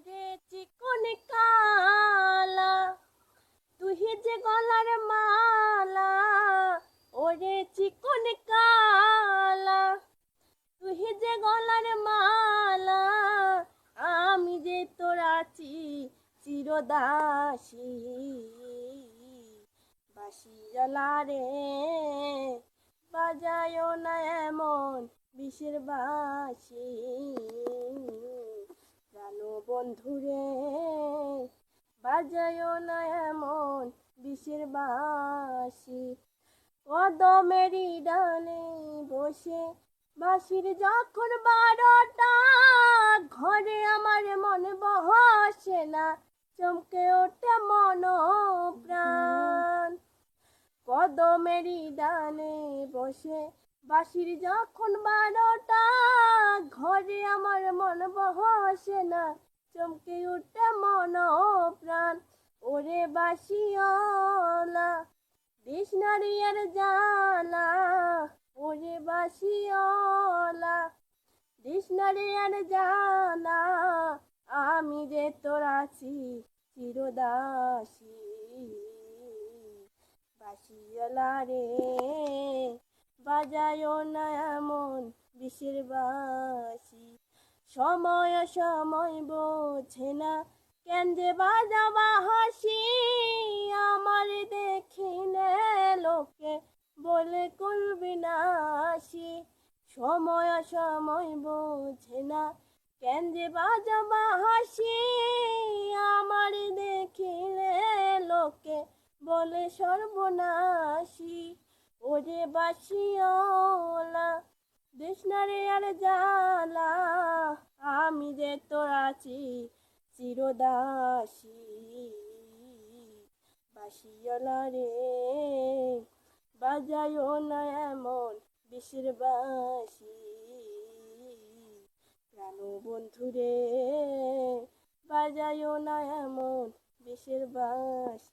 ওরে চিকন কালা তুই যে গলার মালা, ওরে চিকন কালা তুই যে গলার মালা, আমি যে তোর আছি চিরদাসী। বাঁশিওয়ালা রে বাজায়ও না এমন বিষের বাঁশি, বন্ধুরে বাজায়ও না এমন বিষের বাঁশি। কদমেরই ডালে বসে বাঁশির যখন বারোটা, ঘরে আমার মন বসে না, চমকে ওঠে মন প্রাণ। কদমেরই ডালে বসে বাঁশির যখন বারোটা, ঘরে আমার মন বসে না, চমকে উঠে মন প্রাণ। ওরে বাঁশিওয়ালা দিস না রে আর জ্বালা, ওরে বাঁশিওয়ালা দিস না রে আর জ্বালা, আমি যে তোর আছি চিরদাসী। বাঁশিওয়ালা রে বাজায়ও না এমন বিষের বাঁশি। সময় সময় বোঝে না কেন যে বাজাবা হাসি, আমার দেখিলে লোকে বলে কুল বিনাশী। সময় সময় বোঝে না কেন যে বাজাবা হাসি, আমার দেখিলে লোকে বলে সর্বনাশী। ওরে বাঁশিওয়ালা দিস না রে আর জ্বালা, আমি যে তোর আছি চিরদাসী। বাঁশিওয়ালা রে বাজায়ও না এমন বিষের বাঁশি, প্রাণ বন্ধুরে বাজায়ও না এমন বিষের বাঁশি।